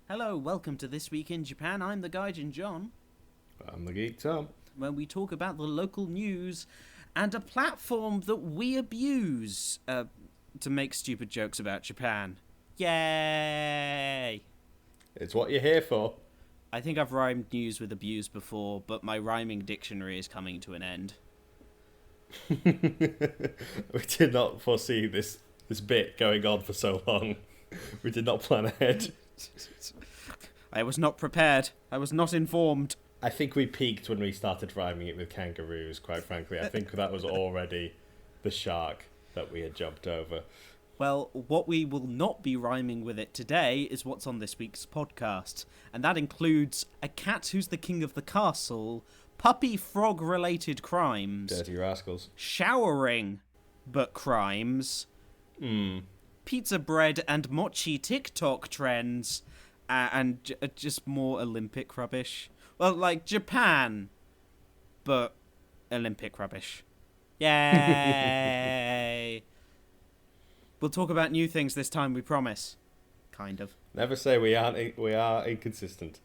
Hello, welcome to This Week in Japan. I'm the Gaijin John, I'm the Geek Tom. where we talk about the local news and a platform that we abuse to make stupid jokes about Japan. Yay! It's what you're here for. I think I've rhymed news with abuse before, but my rhyming dictionary is coming to an end. We did not foresee this bit going on for so long. We did not plan ahead. I was not prepared. I was not informed. I think we peaked when we started rhyming it with kangaroos, quite frankly. I think that was already the shark that we had jumped over. Well, what we will not be rhyming with it today is what's on this week's podcast. And that includes a cat who's the king of the castle, puppy frog-related crimes, Dirty rascals. showering, but crimes, pizza bread and mochi TikTok trends, and just more Olympic rubbish. Well, like Japan, but Olympic rubbish. Yay! We'll talk about new things this time, we promise. Kind of. Never say we are inconsistent.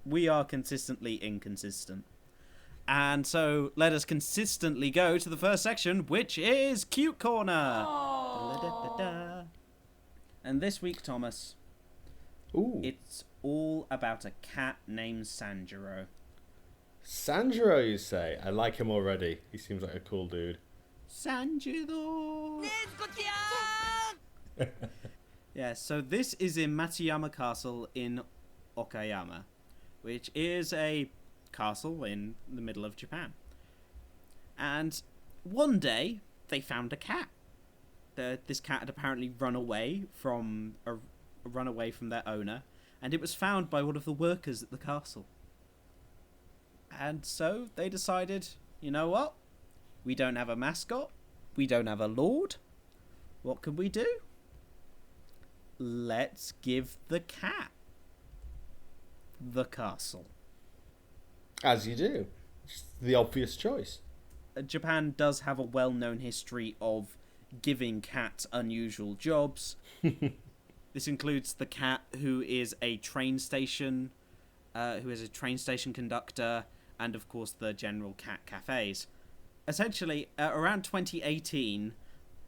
We are consistently inconsistent. And so let us consistently go to the first section, which is Cute Corner. And this week, Thomas, Ooh. it's all about a cat named Sanjuro. Sanjuro, you say? I like him already. He seems like a cool dude. Sanjuro! Yeah, so this is in Matsuyama Castle in Okayama, which is a castle in the middle of Japan. And one day, they found a cat. This cat had apparently run away from their owner, and it was found by one of the workers at the castle. And so they decided, you know what? We don't have a mascot. We don't have a lord. What can we do? Let's give the cat the castle. As you do. It's the obvious choice. Japan does have a well-known history of giving cats unusual jobs. This includes the cat who is a train station conductor, and of course the general cat cafes. Essentially, around 2018,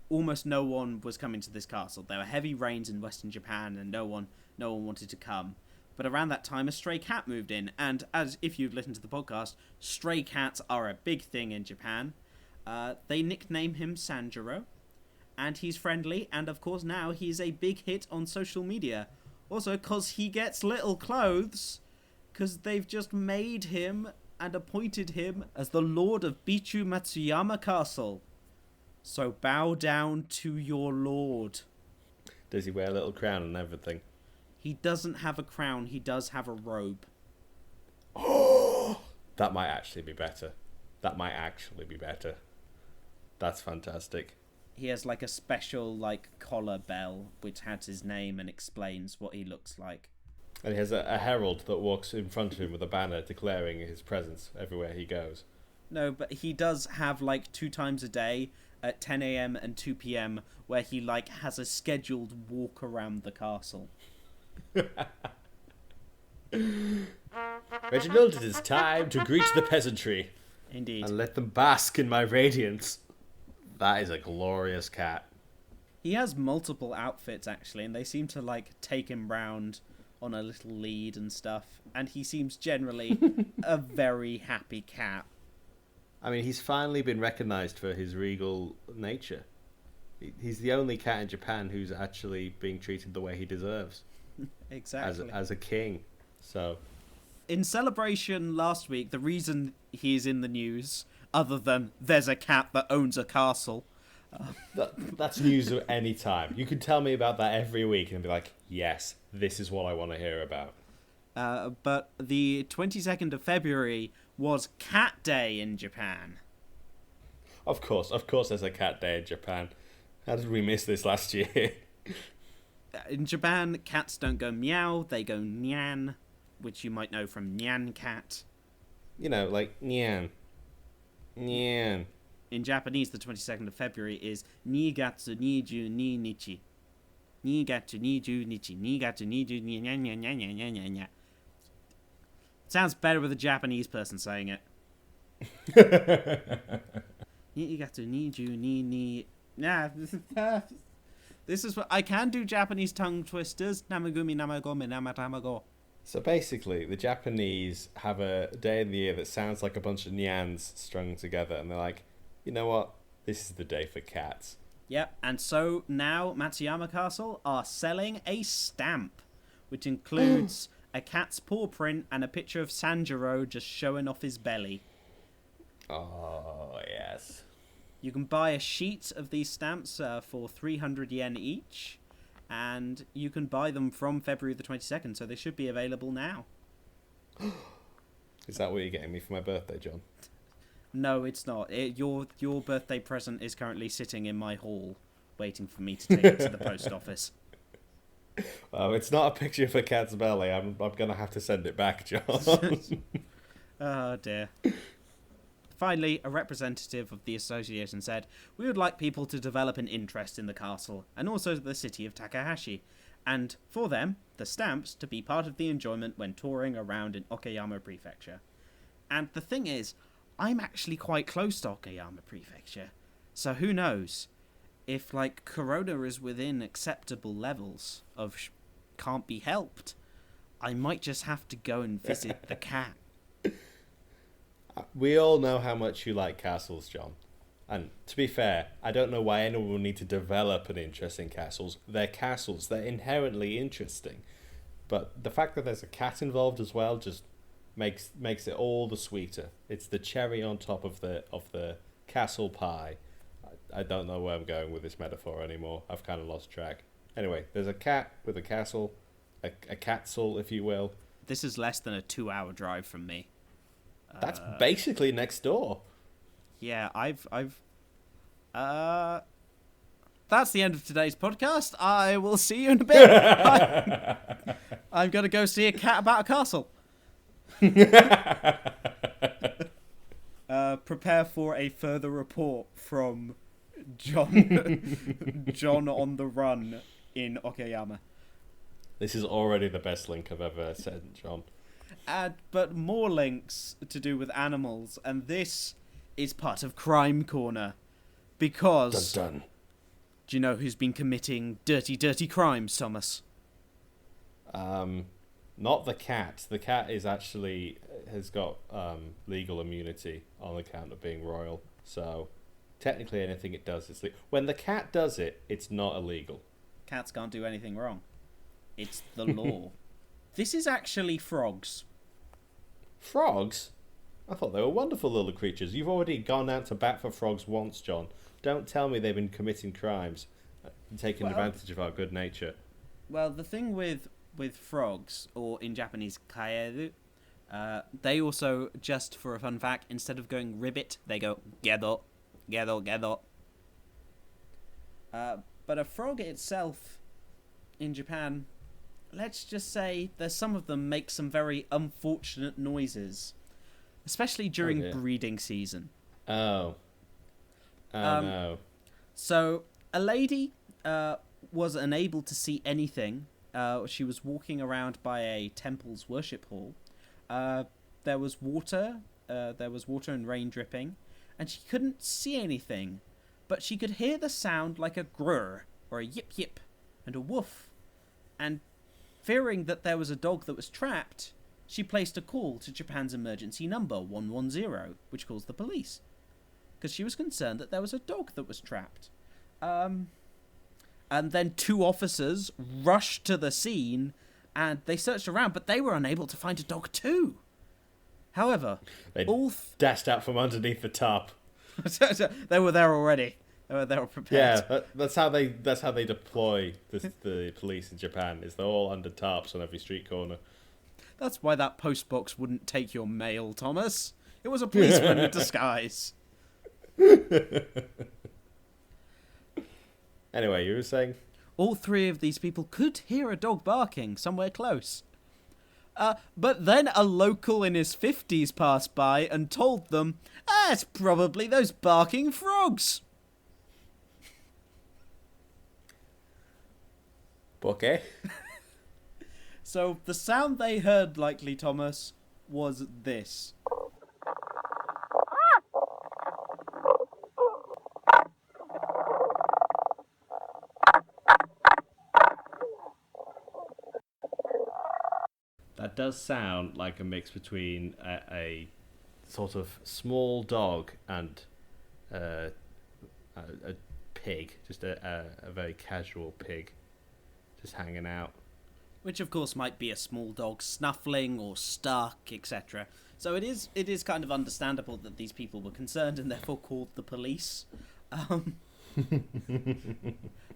almost no one was coming to this castle. There were heavy rains in Western Japan, and no one wanted to come. But around that time, a stray cat moved in, and as if you've listened to the podcast, stray cats are a big thing in Japan. They nickname him Sanjuro, and he's friendly, and of course now he's a big hit on social media. Also, because he gets little clothes, because they've just made him and appointed him as the Lord of Bichu Matsuyama Castle. So bow down to your lord. Does he wear a little crown and everything? He doesn't have a crown, he does have a robe. That might actually be better. That's fantastic. He has like a special collar bell which has his name and explains what he looks like. And he has a herald that walks in front of him with a banner declaring his presence everywhere he goes. No, but he does have 2 times a day at 10 a.m. and 2 p.m. where he has a scheduled walk around the castle. Reginald, it is time to greet the peasantry. Indeed. And let them bask in my radiance. That is a glorious cat. He has multiple outfits actually, and they seem to take him round on a little lead and stuff, and he seems generally a very happy cat. I mean, he's finally been recognised for his regal nature. He's the only cat in Japan who's actually being treated the way he deserves. Exactly. As a king. So, in celebration last week, the reason he's in the news, other than there's a cat that owns a castle... that's news at any time. You can tell me about that every week and be like, yes, this is what I want to hear about. But the 22nd of February was Cat Day in Japan. Of course there's a cat day in Japan. How did we miss this last year? In Japan, cats don't go meow, they go nyan, which you might know from Nyan Cat. You know, like nyan. Nyan. In Japanese, the 22nd of February is Nigatsu 22 Nichi. Nigatu niju nichi. Nigatu niju nya nya nya nya nya nya nya. Sounds better with a Japanese person saying it. Nigatu niju ni ni. Nah. This is what I can do. Japanese tongue twisters. Namagumi namagome namatamago. So basically, the Japanese have a day in the year that sounds like a bunch of nyans strung together, and they're like, you know what? This is the day for cats. Yep, and so now Matsuyama Castle are selling a stamp, which includes a cat's paw print and a picture of Sanjuro just showing off his belly. Oh, yes. You can buy a sheet of these stamps for 300 yen each, and you can buy them from February the 22nd, so they should be available now. Is that what you're getting me for my birthday, John? No, it's not. Your birthday present is currently sitting in my hall, waiting for me to take it to the post office. Well, it's not a picture of a cat's belly. I'm going to have to send it back, John. Oh, dear. Finally, a representative of the association said, "We would like people to develop an interest in the castle, and also the city of Takahashi, and for them, the stamps, to be part of the enjoyment when touring around in Okayama Prefecture." And the thing is, I'm actually quite close to Okayama Prefecture, so who knows? If, like, Corona is within acceptable levels of can't be helped, I might just have to go and visit the cat. We all know how much you like castles, John. And to be fair, I don't know why anyone would need to develop an interest in castles. They're castles. They're inherently interesting. But the fact that there's a cat involved as well just makes it all the sweeter. It's the cherry on top of the castle pie. I don't know where I'm going with this metaphor anymore. I've kind of lost track. Anyway, there's a cat with a castle, a Cat-sle, if you will. This is less than a 2-hour drive from me. That's basically next door. Yeah, that's the end of today's podcast. I will see you in a bit. I'm going to go see a cat about a castle. Prepare for a further report from John on the run in Okayama. This is already the best link I've ever sent, John. But more links to do with animals, and this is part of Crime Corner. Because... Dun dun. Do you know who's been committing dirty, dirty crimes, Thomas? Not the cat. The cat has got legal immunity on account of being royal. So technically anything it does is legal. When the cat does it, it's not illegal. Cats can't do anything wrong. It's the law. This is actually frogs. Frogs? I thought they were wonderful little creatures. You've already gone out to bat for frogs once, John. Don't tell me they've been committing crimes and taking advantage of our good nature. Well, the thing with frogs, or in Japanese, kaeru, they also, just for a fun fact, instead of going ribbit, they go gedo, gedo, gedo. But a frog itself, in Japan, let's just say there's some of them make some very unfortunate noises, especially during breeding season. Oh. No. So a lady was unable to see anything. She was walking around by a temple's worship hall. There was water and rain dripping, and she couldn't see anything, but she could hear the sound like a grrr or a yip yip and a woof. And fearing that there was a dog that was trapped, she placed a call to Japan's emergency number 110, which calls the police, because she was concerned that there was a dog that was trapped. And then 2 officers rushed to the scene, and they searched around, but they were unable to find a dog too. However, they dashed out from underneath the top. They were there already. They were prepared. Yeah, that's how they deploy the police in Japan. Is they're all under tarps on every street corner. That's why that post box wouldn't take your mail, Thomas. It was a policeman in disguise. Anyway, you were saying? All 3 of these people could hear a dog barking somewhere close. But then a local in his 50s passed by and told them, it's probably those barking frogs. Okay. So the sound they heard, likely, Thomas, was this. That does sound like a mix between a sort of small dog and a pig, just a very casual pig, just hanging out. Which, of course, might be a small dog snuffling or stuck, etc. So it is kind of understandable that these people were concerned and therefore called the police.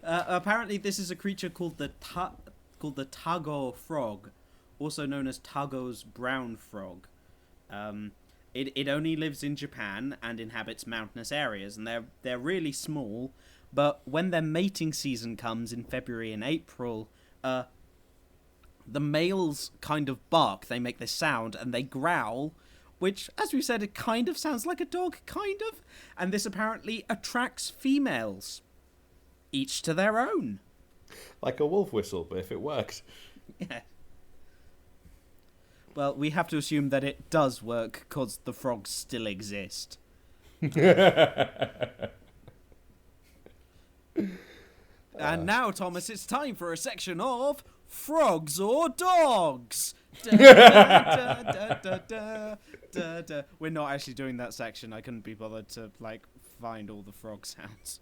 Apparently, this is a creature called the Tago Frog, also known as Tago's brown frog. It only lives in Japan and inhabits mountainous areas, and they're really small. But when their mating season comes in February and April, the males kind of bark. They make this sound and they growl, which, as we said, it kind of sounds like a dog, kind of. And this apparently attracts females, each to their own. Like a wolf whistle, but if it works. Yeah. Well, we have to assume that it does work because the frogs still exist. And now, Thomas, it's time for a section of Frogs or Dogs. Da, da, da, da, da, da, da. We're not actually doing that section. I couldn't be bothered to find all the frog sounds.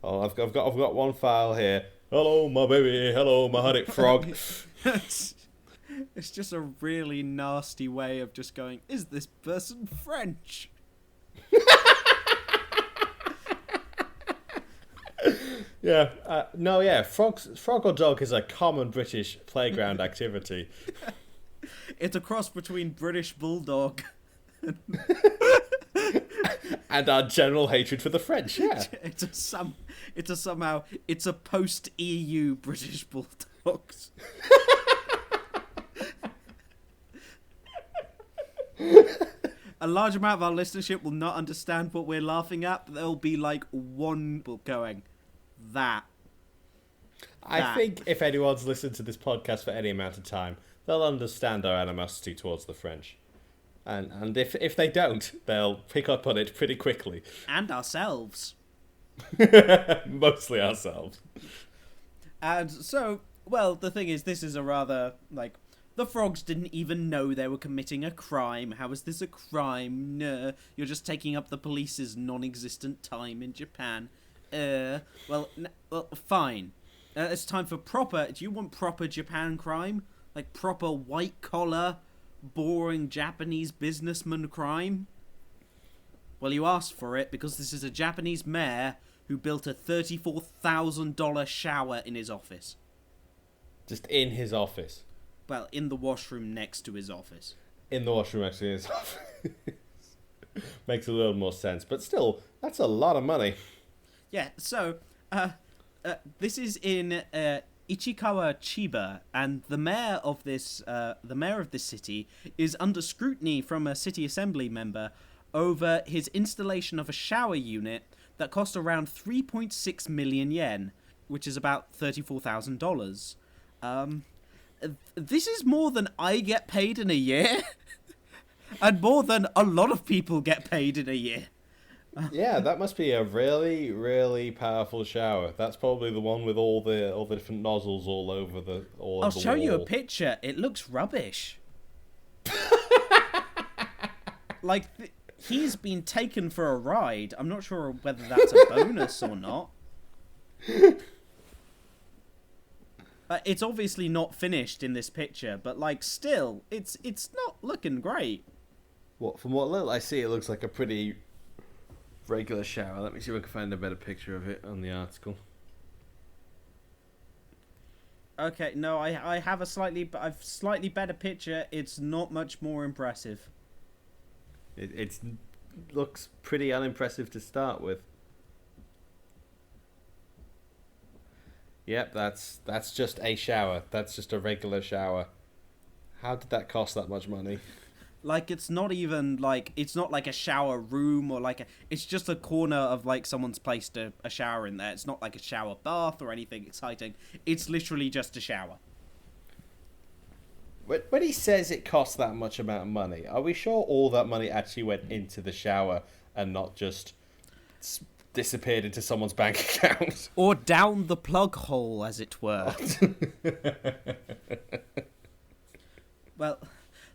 Oh, I've got one file here. Hello, my baby. Hello, my honey frog. It's just a really nasty way of just going, is this person French? Yeah, frog or dog is a common British playground activity. It's a cross between British Bulldog and our general hatred for the French, yeah. It's a post-EU British Bulldogs. A large amount of our listenership will not understand what we're laughing at, but there'll be like one going, that. I think if anyone's listened to this podcast for any amount of time, they'll understand our animosity towards the French. And if they don't, they'll pick up on it pretty quickly. And ourselves. Mostly ourselves. And so, well, the thing is, this is a rather, the frogs didn't even know they were committing a crime. How is this a crime? No, you're just taking up the police's non-existent time in Japan. Well, fine. It's time for proper... Do you want proper Japan crime? Like proper white-collar, boring Japanese businessman crime? Well, you asked for it because this is a Japanese mayor who built a $34,000 shower in his office. Just in his office? Well, in the washroom next to his office. In the washroom next to his office. Makes a little more sense. But still, that's a lot of money. Yeah, so, this is in Ichikawa, Chiba, and the mayor of this city is under scrutiny from a city assembly member over his installation of a shower unit that cost around 3.6 million yen, which is about $34,000. This is more than I get paid in a year, and more than a lot of people get paid in a year. Yeah, that must be a really, really powerful shower. That's probably the one with all the different nozzles all over the wall. I'll show you a picture. It looks rubbish. He's been taken for a ride. I'm not sure whether that's a bonus or not. It's obviously not finished in this picture, but still, it's not looking great. From what little I see, it looks like a pretty regular shower. Let me see if I can find a better picture of it on the article. Okay, no, I have a slightly better picture. It's not much more impressive. It looks pretty unimpressive to start with. Yep, that's just a shower. That's just a regular shower. How did that cost that much money? Like, it's not even, like, it's not like a shower room or like it's just a corner of, like, someone's placed a shower in there. It's not like a shower bath or anything exciting. It's literally just a shower. When he says it costs that much amount of money, are we sure all that money actually went into the shower and not just disappeared into someone's bank account? Or down the plug hole, as it were. Well,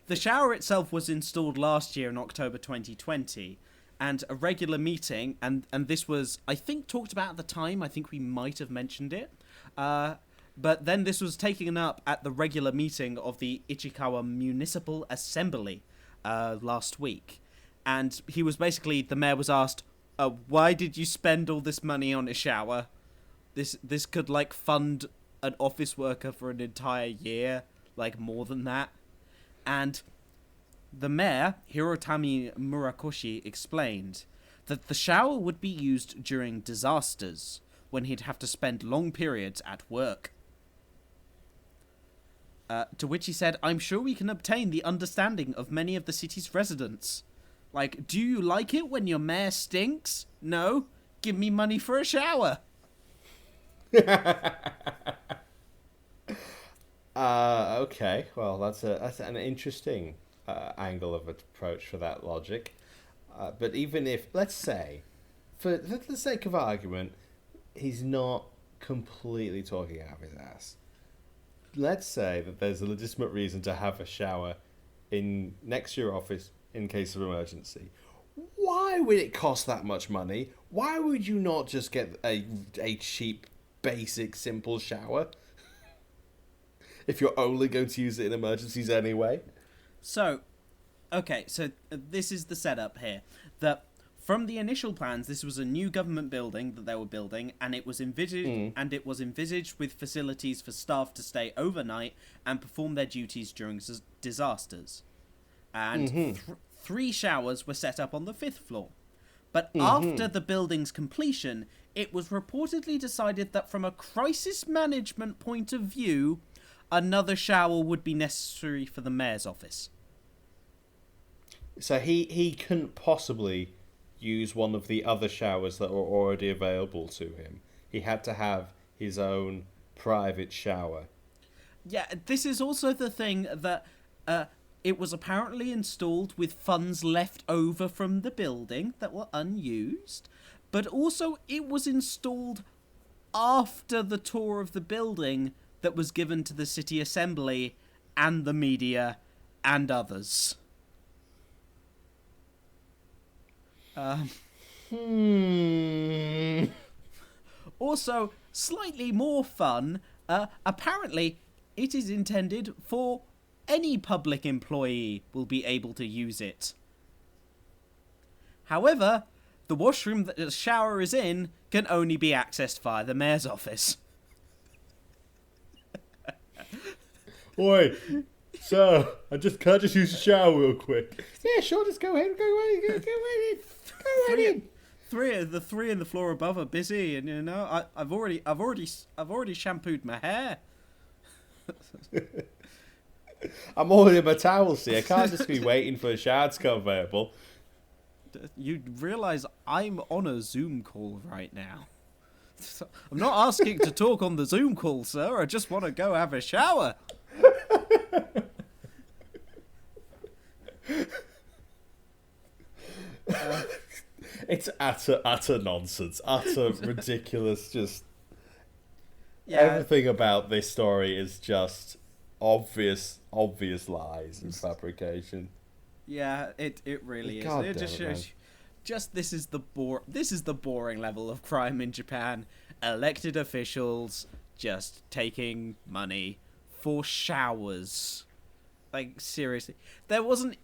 the shower itself was installed last year in October 2020, and a regular meeting, and this was, I think, talked about at the time. I think we might have mentioned it. But then this was taken up at the regular meeting of the Ichikawa Municipal Assembly last week. And the mayor was asked, why did you spend all this money on a shower? This could, like, fund an office worker for an entire year, like, more than that. And the mayor, Hirotami Murakoshi, explained that the shower would be used during disasters, when he'd have to spend long periods at work. To which he said, I'm sure we can obtain the understanding of many of the city's residents. Like, do you like it when your mayor stinks? No? Give me money for a shower. Okay, well, that's an interesting angle of approach for that logic. But even if, let's say, for the sake of argument, he's not completely talking out of his ass. Let's say that there's a legitimate reason to have a shower next to your office in case of emergency. Why would it cost that much money? Why would you not just get a cheap, basic, simple shower? If you're only going to use it in emergencies anyway. So this is the setup here. That from the initial plans, this was a new government building that they were building, and it was envisaged with facilities for staff to stay overnight and perform their duties during disasters. And 3 showers were set up on the 5th floor. But after the building's completion, it was reportedly decided that from a crisis management point of view, another shower would be necessary for the mayor's office. So he couldn't possibly use one of the other showers that were already available to him. He had to have his own private shower. Yeah, this is also the thing that it was apparently installed with funds left over from the building that were unused, but also it was installed after the tour of the building that was given to the city assembly and the media and others. Also, slightly more fun, apparently it is intended for any public employee will be able to use it. However, the washroom that the shower is in can only be accessed via the mayor's office. Oi, sir, can't I just use the shower real quick? Yeah, sure, just go ahead, go right in. The three in the floor above are busy, and I've already shampooed my hair. I'm already in my towel, see. I can't just be waiting for a shower to come available. You realise I'm on a Zoom call right now. I'm not asking to talk on the Zoom call, sir. I just want to go have a shower. It's utter nonsense, utter ridiculous. Just everything about this story is just obvious lies and fabrication. Yeah, it really is. God It just shows this is the boring level of crime in Japan. Elected officials just taking money for showers. Like, seriously. There wasn't,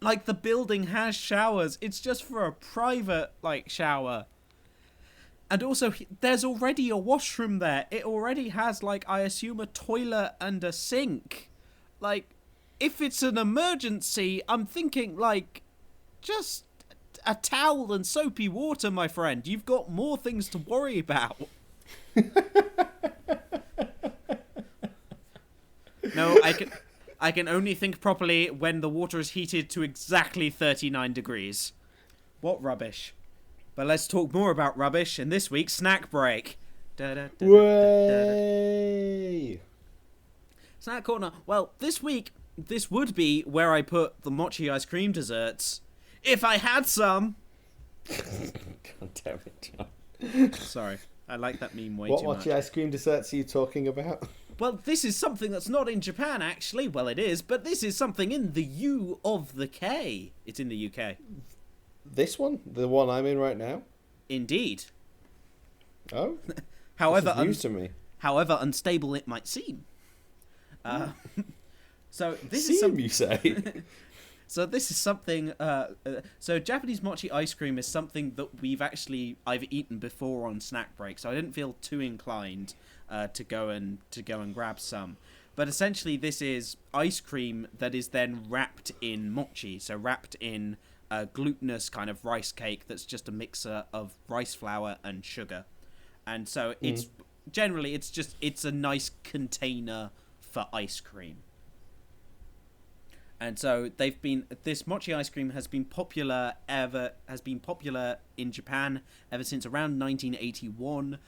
like, the building has showers. It's just for a private, like, shower. And also, there's already a washroom there. It already has, like, I assume a toilet and a sink. Like, if it's an emergency, I'm thinking, like, just a towel and soapy water, my friend. You've got more things to worry about. No, I can only think properly when the water is heated to exactly 39 degrees. What rubbish. But let's talk more about rubbish in this week's Snack Break. Way! Snack Corner. Well, this week, this would be where I put the Mochi ice cream desserts. If I had some. God damn it, John. Sorry, I like that meme way too much. What Mochi ice cream desserts are you talking about? Well, this is something that's not in Japan, actually. Well, it is, but this is something in the U of the K. It's in the UK. This one? The one I'm in right now? Indeed. Oh? However, news to me. However unstable it might seem. So this seem, is something you say? So this is something. So Japanese mochi ice cream is something that I've eaten before on Snack Break, so I didn't feel too inclined to go and grab some. But essentially, this is ice cream that is then wrapped in mochi, so wrapped in a glutinous kind of rice cake that's just a mixer of rice flour and sugar, and so it's generally it's a nice container for ice cream. And so this mochi ice cream has been popular in Japan ever since around 1981,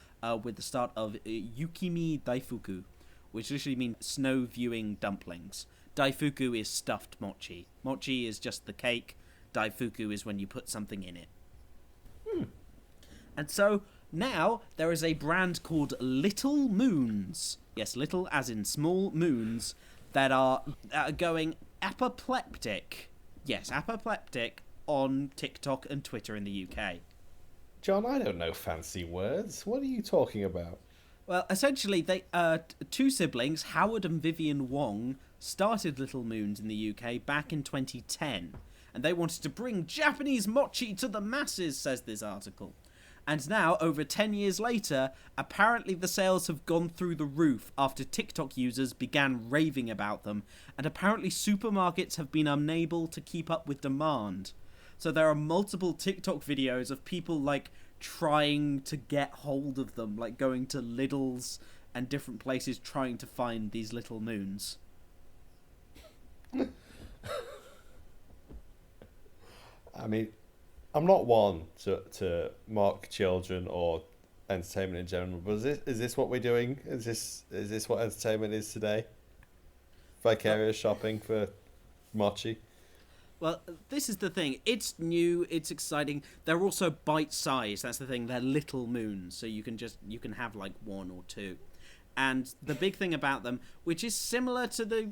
with the start of Yukimi Daifuku, which literally means snow viewing dumplings. Daifuku is stuffed mochi. Mochi is just the cake. Daifuku is when you put something in it. And so now there is a brand called Little Moons. Yes, little as in small moons, that are going apoplectic. Yes, apoplectic on TikTok and Twitter in the UK. John, I don't know fancy words. What are you talking about? Well, essentially, they two siblings, Howard and Vivian Wong, started Little Moons in the UK back in 2010. And they wanted to bring Japanese mochi to the masses, says this article. And now, over 10 years later, apparently the sales have gone through the roof after TikTok users began raving about them, and apparently supermarkets have been unable to keep up with demand. So there are multiple TikTok videos of people, like, trying to get hold of them, like going to Lidl's and different places trying to find these Little Moons. I mean, I'm not one to mock children or entertainment in general, but is this what we're doing? Is this what entertainment is today? Vicarious shopping for mochi? Well, this is the thing. It's new, it's exciting. They're also bite-sized. That's the thing. They're Little Moons, so you can have like one or two. And the big thing about them, which is similar to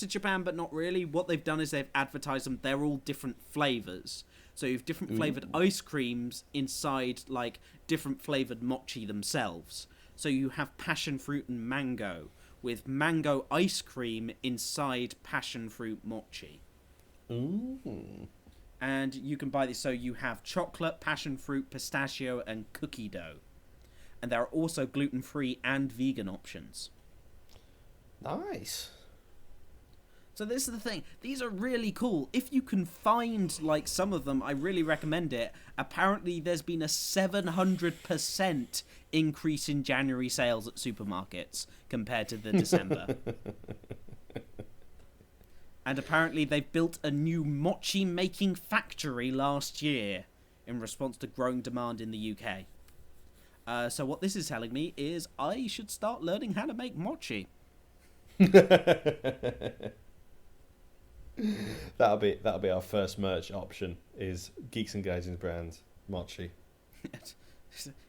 Japan, but not really, what they've done is they've advertised them. They're all different flavors. So you have different flavored ice creams inside, like, different flavored mochi themselves. So you have passion fruit and mango, with mango ice cream inside passion fruit mochi. Ooh. And you can buy this. So you have chocolate, passion fruit, pistachio, and cookie dough. And there are also gluten-free and vegan options. Nice. So this is the thing. These are really cool. If you can find, like, some of them, I really recommend it. Apparently, there's been a 700% increase in January sales at supermarkets compared to the December. And apparently, they've built a new mochi-making factory last year in response to growing demand in the UK. So what this is telling me is I should start learning how to make mochi. That'll be our first merch option, is Geeks and Gaijin's brand mochi.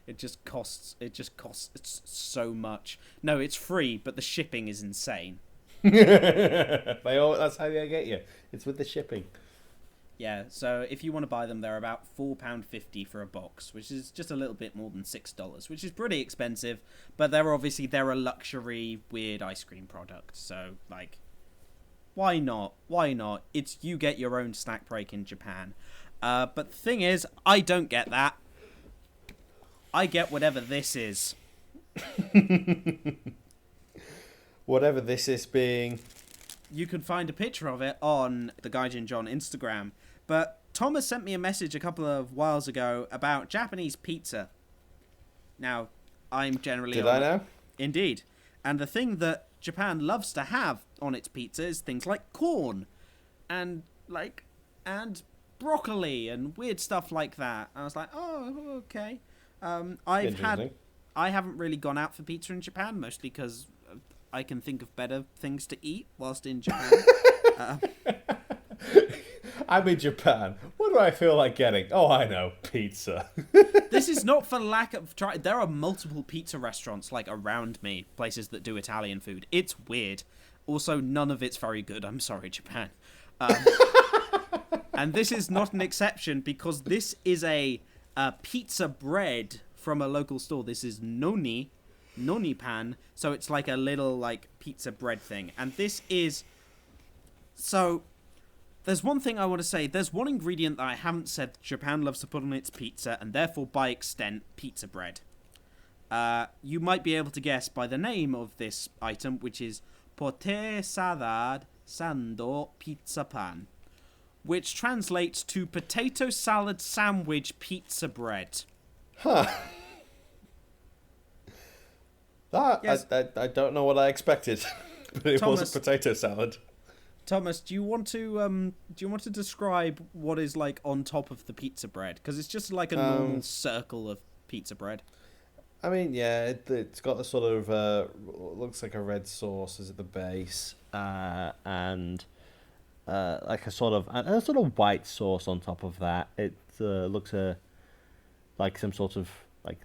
It just costs it's so much. No, it's free, but the shipping is insane. That's how they get you. It's with the shipping. Yeah, so if you want to buy them, they're about £4.50 for a box, which is just a little bit more than $6, which is pretty expensive. But they're a luxury, weird ice cream product. So, like, why not? Why not? It's you get your own snack break in Japan. But the thing is, I don't get that. I get whatever this is. Whatever this is being. You can find a picture of it on the Gaijin John Instagram. But Thomas sent me a message a couple of whiles ago about Japanese pizza. Now, I'm generally... Did I know? Indeed. And the thing that Japan loves to have on its pizza is things like corn and broccoli and weird stuff like that. I was like, oh, okay. I haven't really gone out for pizza in Japan, mostly because I can think of better things to eat whilst in Japan. I'm in Japan. What do I feel like getting? Oh, I know, pizza. This is not for lack of try. There are multiple pizza restaurants like around me, places that do Italian food. It's weird. Also, none of it's very good. I'm sorry, Japan. And this is not an exception because this is a pizza bread from a local store. This is noni pan. So it's like a little like pizza bread thing. And this is... So... There's one thing I want to say. There's one ingredient that I haven't said Japan loves to put on its pizza, and therefore, by extent, pizza bread. You might be able to guess by the name of this item, which is pote salad sando pizza pan, which translates to potato salad sandwich pizza bread. Huh. That, yes. I don't know what I expected, but it Thomas, was a potato salad. Thomas, do you want to describe what is like on top of the pizza bread? Because it's just like a normal circle of pizza bread. I mean, yeah, it's got a sort of looks like a red sauce is at the base, and like a sort of white sauce on top of that. It looks like some sort of like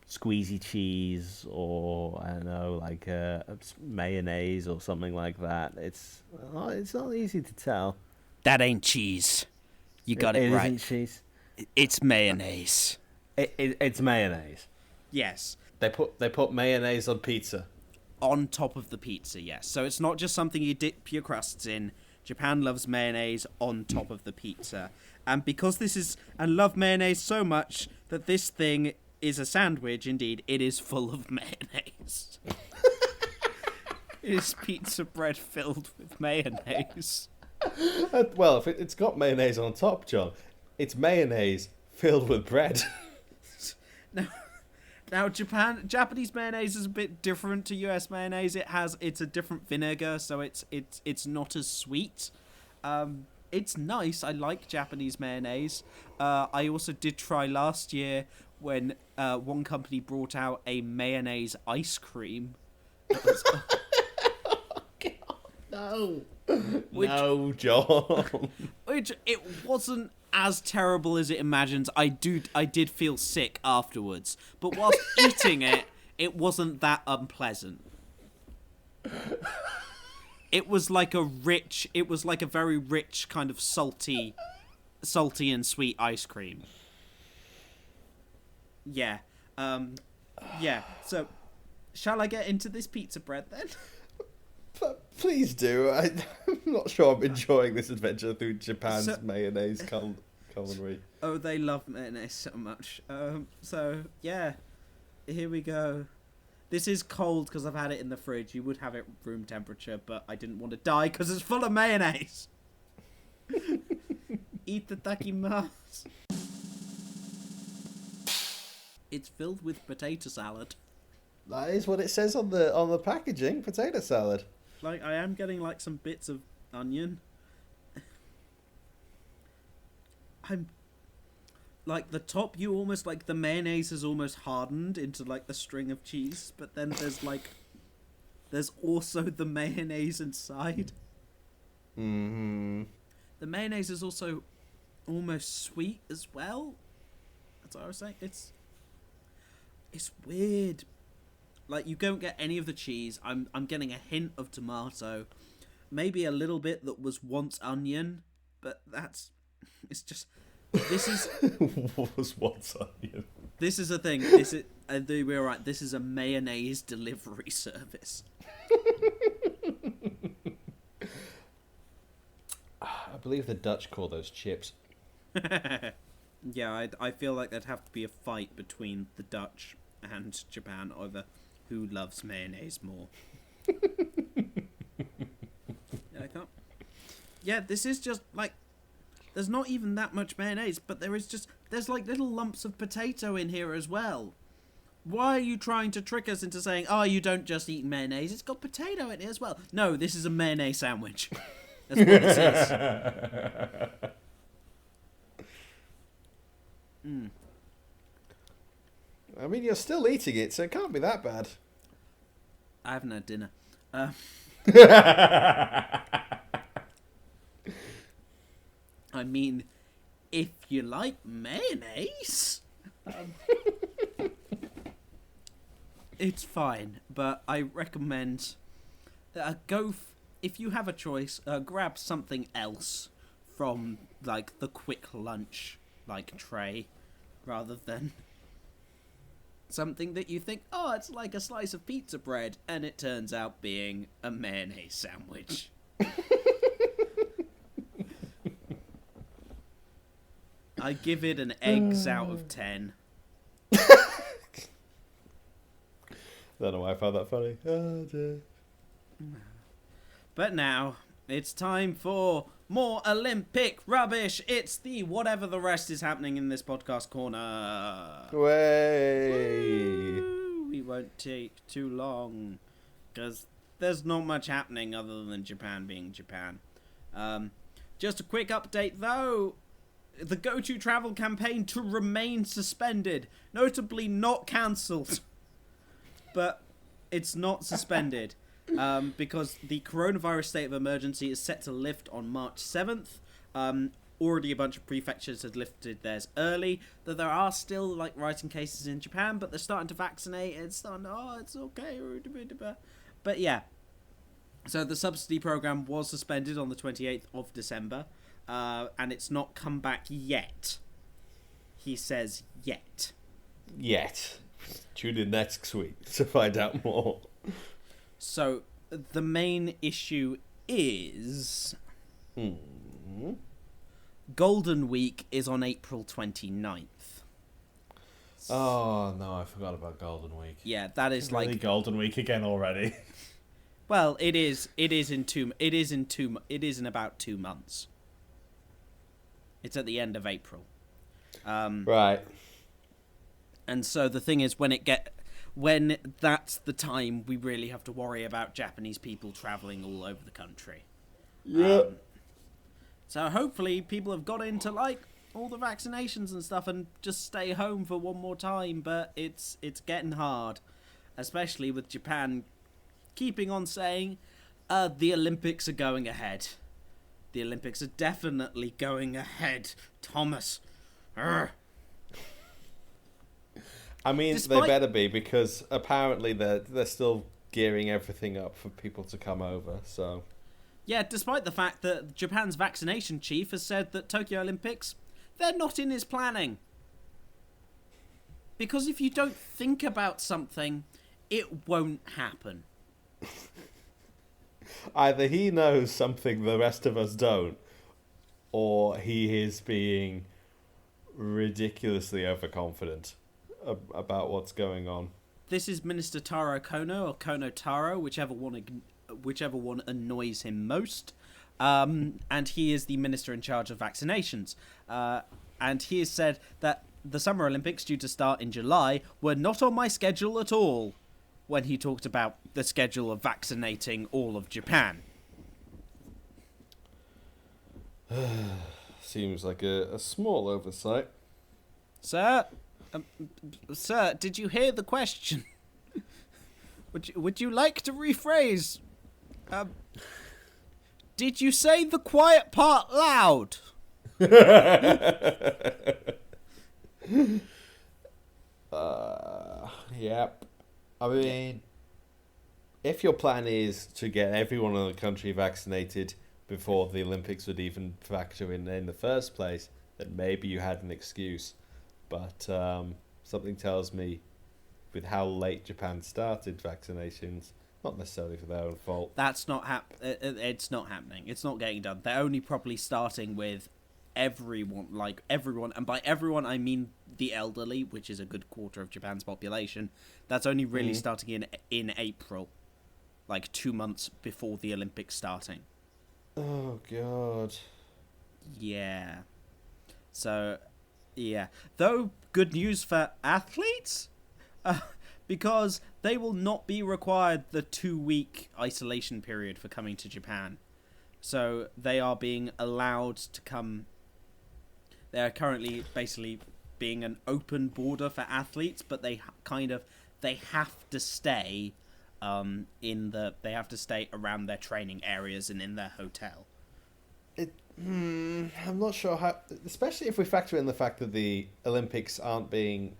squeezy cheese, or I don't know, like mayonnaise or something like that. It's not easy to tell. That ain't cheese. You got it right. It isn't cheese. It's mayonnaise. It's mayonnaise. Yes. They put mayonnaise on pizza. On top of the pizza, yes. So it's not just something you dip your crusts in. Japan loves mayonnaise on top of the pizza. And because love mayonnaise so much that this thing is a sandwich, indeed, it is full of mayonnaise. It is pizza bread filled with mayonnaise. Well, if it's got mayonnaise on top, John, it's mayonnaise filled with bread. Now Japanese mayonnaise is a bit different to US mayonnaise. It's a different vinegar, so it's not as sweet. It's nice. I like Japanese mayonnaise. I also did try last year when one company brought out a mayonnaise ice cream. No. No, John. Which it wasn't as terrible as it imagines. I did feel sick afterwards, but whilst eating it, it wasn't that unpleasant. It was like a very rich kind of salty and sweet ice cream. Yeah. Yeah. So, shall I get into this pizza bread then? Please do. I'm not sure I'm enjoying this adventure through Japan's mayonnaise culinary. Oh, they love mayonnaise so much. So, yeah. Here we go. This is cold because I've had it in the fridge. You would have it room temperature, but I didn't want to die because it's full of mayonnaise. Itadakimasu. It's filled with potato salad. That is what it says on the packaging. Potato salad. Like, I am getting like some bits of onion. I'm like the top. You almost like the mayonnaise is almost hardened into like the string of cheese, but then there's also the mayonnaise inside. Mm-hmm. The mayonnaise is also almost sweet as well. That's what I was saying. It's weird. Like, you don't get any of the cheese. I'm getting a hint of tomato, maybe a little bit that was once onion, but it's just. This is was once onion. This is a thing. We're right. This is a mayonnaise delivery service. I believe the Dutch call those chips. Yeah, I feel like there'd have to be a fight between the Dutch and Japan over who loves mayonnaise more. Yeah, this is just like, there's not even that much mayonnaise, but there's like little lumps of potato in here as well. Why are you trying to trick us into saying, oh, you don't just eat mayonnaise, it's got potato in it as well? No, this is a mayonnaise sandwich. That's what this is. I mean, you're still eating it, so it can't be that bad. I haven't had dinner. I mean, if you like mayonnaise, it's fine. But I recommend if you have a choice, grab something else from like the quick lunch tray, rather than something that you think, oh, it's like a slice of pizza bread, and it turns out being a mayonnaise sandwich. I give it an eggs out of 10. Don't know why I found that funny. Oh, dear. But now, it's time for more Olympic rubbish. It's the whatever the rest is happening in this podcast corner. Way. Woo! We won't take too long, because there's not much happening other than Japan being Japan. Just a quick update, though. The Go-To Travel campaign to remain suspended. Notably not cancelled. But it's not suspended. Because the coronavirus state of emergency is set to lift on March 7th. Already a bunch of prefectures had lifted theirs early. Though there are still, like, rising cases in Japan. But they're starting to vaccinate. It's starting to, oh, it's okay. But yeah. So the subsidy program was suspended on the 28th of December. And it's not come back yet. He says yet. Yet. Tune in next week to find out more. So, the main issue is... Golden Week is on April 29th. Oh, no, I forgot about Golden Week. Yeah, that is really like... Golden Week again already. Well, it is in about 2 months. It's at the end of April. Right. And so the thing is, when that's the time, we really have to worry about Japanese people travelling all over the country. Yeah. So hopefully people have got into, like, all the vaccinations and stuff and just stay home for one more time, but it's getting hard. Especially with Japan keeping on saying, the Olympics are going ahead. The Olympics are definitely going ahead, Thomas. Urgh. I mean, they better be, because apparently they're still gearing everything up for people to come over, so... Yeah, despite the fact that Japan's vaccination chief has said that Tokyo Olympics, they're not in his planning. Because if you don't think about something, it won't happen. Either he knows something the rest of us don't, or he is being ridiculously overconfident about what's going on. This is Minister Taro Kono, or Kono Taro, whichever one annoys him most. And he is the minister in charge of vaccinations. And he has said that the Summer Olympics, due to start in July, were not on my schedule at all, when he talked about the schedule of vaccinating all of Japan. Seems like a small oversight. Sir, did you hear the question? Would you like to rephrase? Did you say the quiet part loud? Yep. I mean, if your plan is to get everyone in the country vaccinated before the Olympics would even factor in the first place, then maybe you had an excuse. But something tells me, with how late Japan started vaccinations, not necessarily for their own fault. That's not it's not happening. It's not getting done. They're only properly starting with everyone, and by everyone I mean the elderly, which is a good quarter of Japan's population. That's only really starting in April, like 2 months before the Olympics starting. Oh God. Yeah. So, yeah. Though good news for athletes, because they will not be required the 2-week isolation period for coming to Japan. So they are being allowed to come. They are currently basically being an open border for athletes, but they have to stay they have to stay around their training areas and in their hotel. I'm not sure how, especially if we factor in the fact that the Olympics aren't being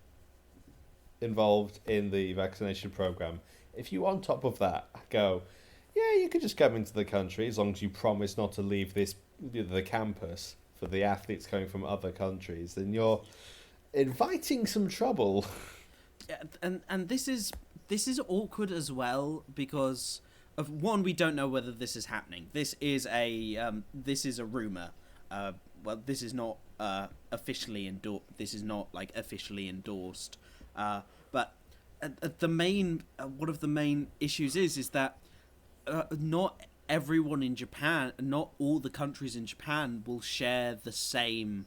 involved in the vaccination program. If you on top of that go, yeah, you could just come into the country as long as you promise not to leave the campus for the athletes coming from other countries, then you're inviting some trouble. Yeah, and this is awkward as well because of one, we don't know whether this is happening. This is a rumor. Well, this is not officially endorsed. This is not like officially endorsed. But one of the main issues is that not everyone in Japan, not all the countries in Japan will share the same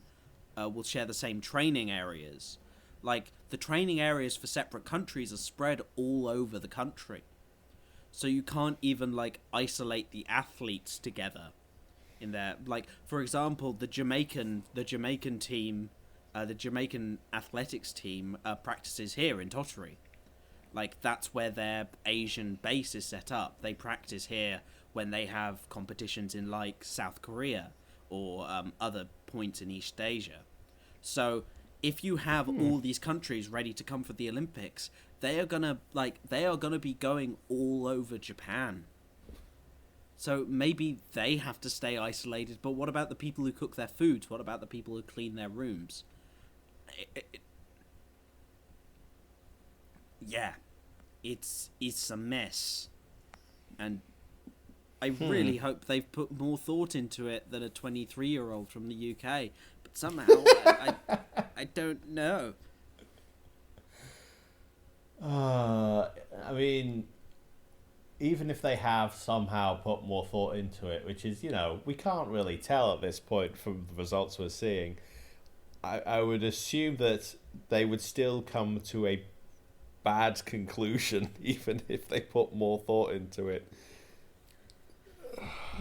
training areas. Like, the training areas for separate countries are spread all over the country. So you can't even, like, isolate the athletes together in there. Like, for example, the Jamaican team, the Jamaican athletics team practices here in Tottori. Like, that's where their Asian base is set up. They practice here when they have competitions in, like, South Korea or other points in East Asia. So if you have all these countries ready to come for the Olympics, they are gonna be going all over Japan. So maybe they have to stay isolated, but what about the people who cook their foods? What about the people who clean their rooms? Yeah, it's a mess, and I really hope they've put more thought into it than a 23-year-old from the UK. But somehow, I don't know. I mean, even if they have somehow put more thought into it, which is, we can't really tell at this point from the results we're seeing, I would assume that they would still come to a bad conclusion, even if they put more thought into it.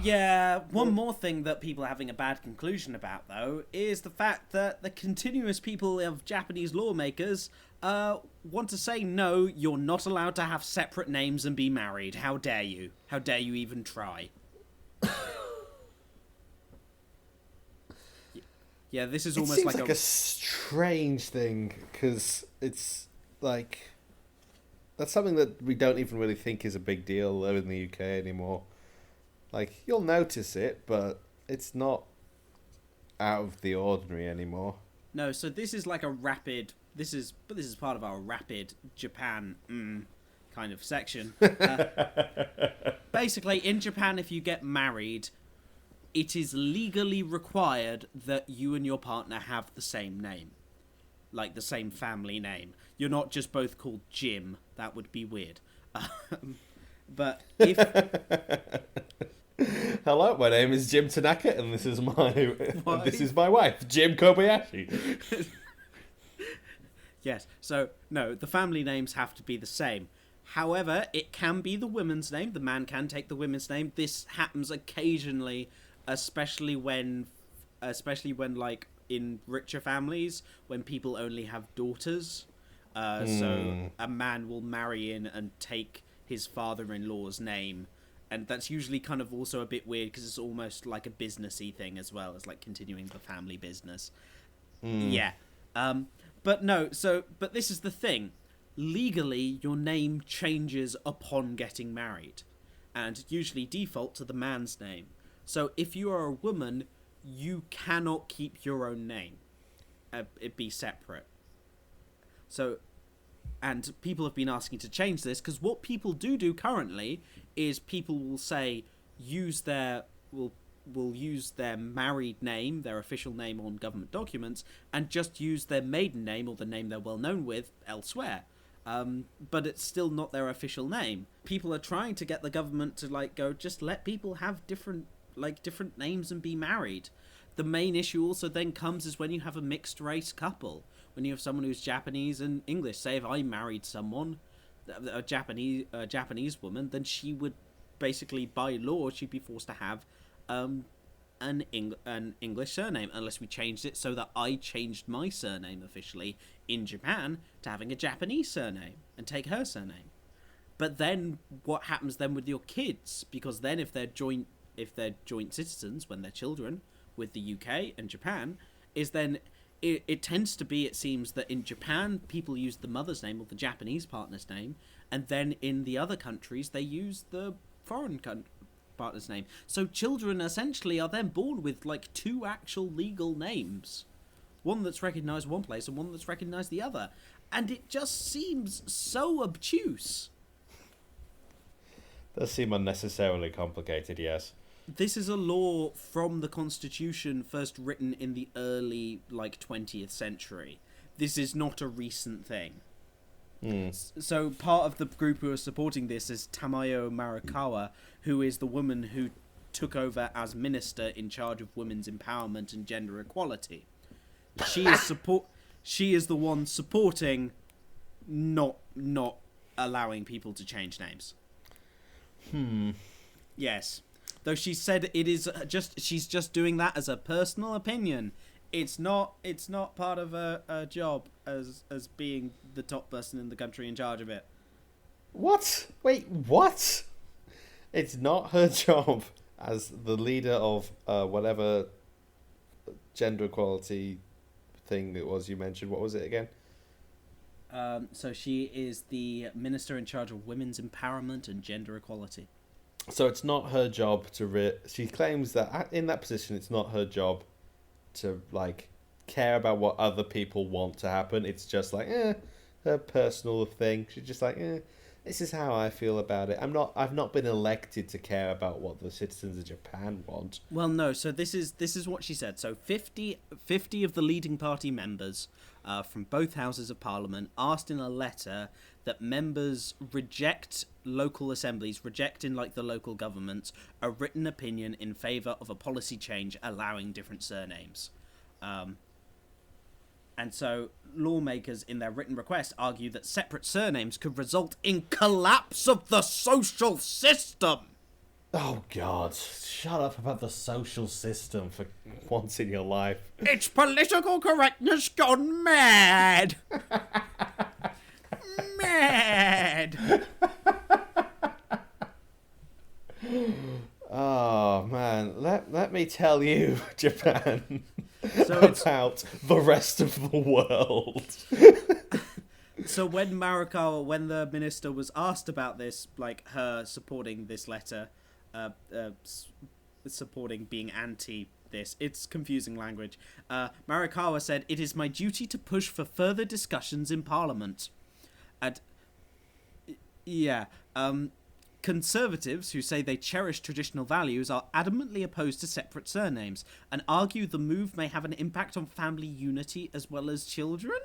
Yeah, one more thing that people are having a bad conclusion about, though, is the fact that the continuous people of Japanese lawmakers want to say, no, you're not allowed to have separate names and be married. How dare you? How dare you even try? Yeah, this is almost like a strange thing, because it's like, that's something that we don't even really think is a big deal in the UK anymore. Like, you'll notice it, but it's not out of the ordinary anymore. No, so this is like this is part of our rapid Japan kind of section. Basically, in Japan, if you get married, it is legally required that you and your partner have the same name. Like, the same family name. You're not just both called Jim. That would be weird. But if... Hello, my name is Jim Tanaka, and this is my wife, Jim Kobayashi. Yes, so, no, the family names have to be the same. However, it can be the woman's name. The man can take the woman's name. This happens occasionally, especially when, like, in richer families, when people only have daughters. So a man will marry in and take his father-in-law's name. And that's usually kind of also a bit weird because it's almost like a businessy thing as well as like continuing the family business. Yeah. But this is the thing. Legally, your name changes upon getting married and usually default to the man's name. So if you are a woman, you cannot keep your own name. It'd be separate. So, and people have been asking to change this because what people do currently is people will say will use their married name, their official name on government documents, and just use their maiden name or the name they're well known with elsewhere. But it's still not their official name. People are trying to get the government to like go, just let people have different names and be married. The main issue also then comes is when you have a mixed race couple. When you have someone who's Japanese and English. Say if I married someone a Japanese woman, then she would basically, by law, she'd be forced to have an English surname, unless we changed it so that I changed my surname officially in Japan to having a Japanese surname and take her surname. But then what happens then with your kids? Because then if they're joint citizens when they're children with the UK and Japan, is then it tends to be, it seems, that in Japan people use the mother's name or the Japanese partner's name, and then in the other countries they use the foreign partner's name. So children essentially are then born with like two actual legal names, one that's recognised one place and one that's recognised the other, and it just seems so obtuse. Does seem unnecessarily complicated, yes. This is a law from the Constitution, first written in the early 20th century. This is not a recent thing. So part of the group who are supporting this is Tamayo Marikawa, who is the woman who took over as minister in charge of women's empowerment and gender equality. She is the one supporting not allowing people to change names. Yes. Though she said she's just doing that as a personal opinion. It's not part of a job as being the top person in the country in charge of it. What? Wait, what? It's not her job as the leader of whatever gender equality thing it was you mentioned. What was it again? So she is the minister in charge of women's empowerment and gender equality. So it's not her job to... She claims that in that position, it's not her job to, care about what other people want to happen. It's just her personal thing. She's just this is how I feel about it. I've not been elected to care about what the citizens of Japan want. Well, no. So this is what she said. So 50 of the leading party members from both houses of parliament asked in a letter that members reject local assemblies, reject in the local governments, a written opinion in favour of a policy change allowing different surnames. And so lawmakers in their written request argue that separate surnames could result in collapse of the social system. Oh, God. Shut up about the social system for once in your life. It's political correctness gone mad. Mad. Oh, man. Let me tell you, Japan, about the rest of the world. So when the minister was asked about this, her supporting this letter, supporting being anti this, it's confusing language, Marikawa said, "It is my duty to push for further discussions in Parliament." And conservatives who say they cherish traditional values are adamantly opposed to separate surnames and argue the move may have an impact on family unity as well as children.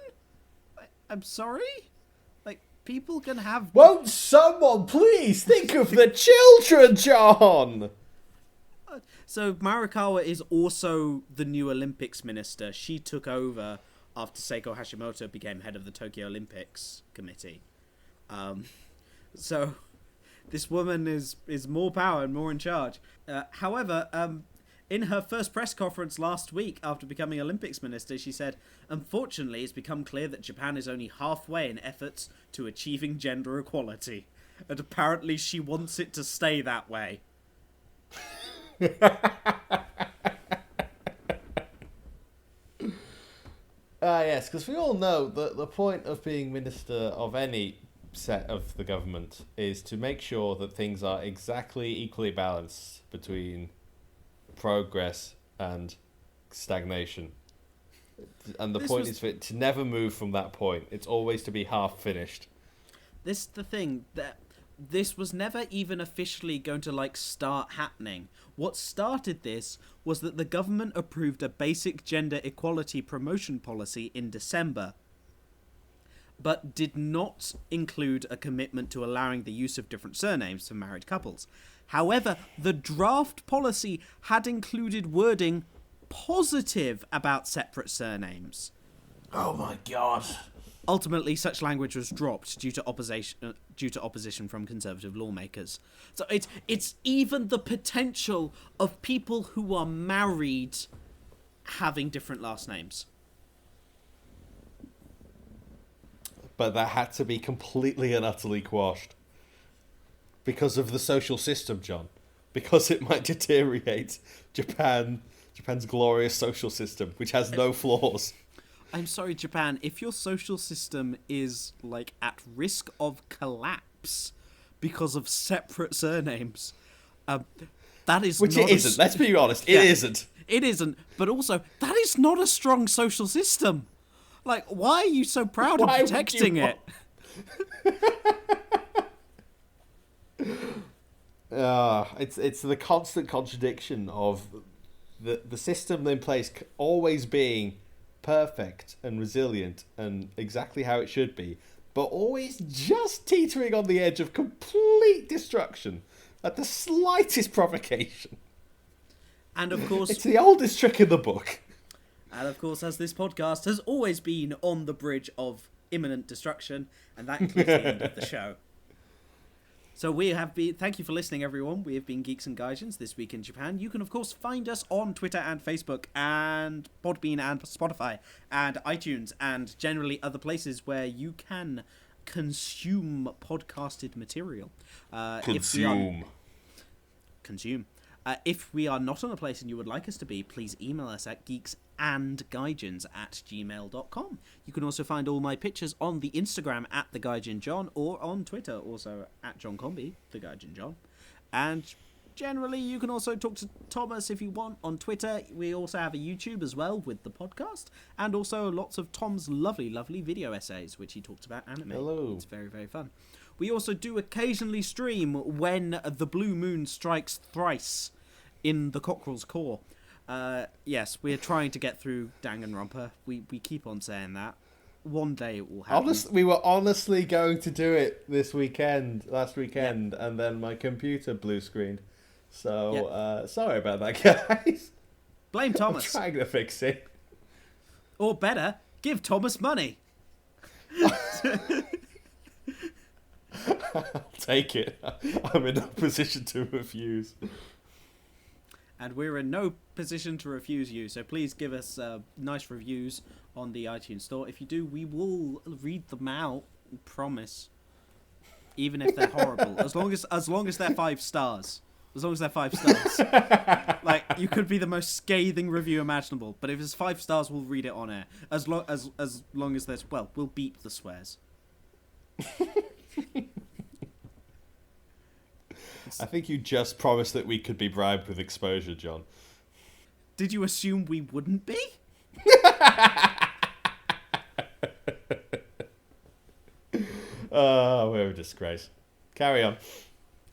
I'm sorry? People can have... Won't someone please think of the children, John? So Marikawa is also the new Olympics minister. She took over after Seiko Hashimoto became head of the Tokyo Olympics Committee. So this woman is more power and more in charge. However, in her first press conference last week after becoming Olympics minister, she said, "Unfortunately, it's become clear that Japan is only halfway in efforts to achieving gender equality. And apparently she wants it to stay that way." Yes, because we all know that the point of being minister of any set of the government is to make sure that things are exactly equally balanced between progress and stagnation. And the point is for it to never move from that point. It's always to be half finished. This is the thing, that this was never even officially going to start happening. What started this was that the government approved a basic gender equality promotion policy in December, but did not include a commitment to allowing the use of different surnames for married couples. However, the draft policy had included wording positive about separate surnames. Oh my God. Ultimately, such language was dropped due to opposition from conservative lawmakers. So it's even the potential of people who are married having different last names. But that had to be completely and utterly quashed because of the social system, John. Because it might deteriorate Japan's glorious social system, which has no flaws. I'm sorry, Japan, if your social system is, like, at risk of collapse because of separate surnames, that is Which not it isn't, let's be honest, it isn't. It isn't, but also, that is not a strong social system. Like, why are you so proud of protecting it? It's the constant contradiction of the system in place always being perfect and resilient and exactly how it should be, but always just teetering on the edge of complete destruction at the slightest provocation. And of course, it's the oldest trick in the book. And of course, as this podcast has always been on the bridge of imminent destruction, and that includes the end of the show. So thank you for listening, everyone. We have been Geeks and Gaijins, This Week in Japan. You can, of course, find us on Twitter and Facebook and Podbean and Spotify and iTunes and generally other places where you can consume podcasted material. Consume. If we are not on a place and you would like us to be, please email us at geeksandgaijins@gmail.com. You can also find all my pictures on the Instagram at TheGaijinJohn or on Twitter also at JohnComby, TheGaijinJohn. And generally you can also talk to Thomas if you want on Twitter. We also have a YouTube as well with the podcast and also lots of Tom's lovely, lovely video essays which he talks about anime. Hello. It's very, very fun. We also do occasionally stream when the blue moon strikes thrice in the Cockerel's core. Yes, we're trying to get through Danganronpa. We keep on saying that. One day it will happen. We were honestly going to do it last weekend, and then my computer blue screened. So, sorry about that, guys. Blame Thomas. I'm trying to fix it. Or better, give Thomas money. I'll take it. I'm in no position to refuse. And we're in no position to refuse you, so please give us nice reviews on the iTunes store. If you do, we will read them out, promise. Even if they're horrible. As long as they're 5 stars. As long as they're 5 stars. Like, you could be the most scathing review imaginable, but if it's 5 stars, we'll read it on air. As long as there's... Well, we'll beep the swears. I think you just promised that we could be bribed with exposure, John. Did you assume we wouldn't be? Oh, we're a disgrace. Carry on.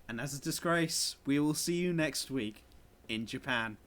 And as a disgrace, we will see you next week in Japan.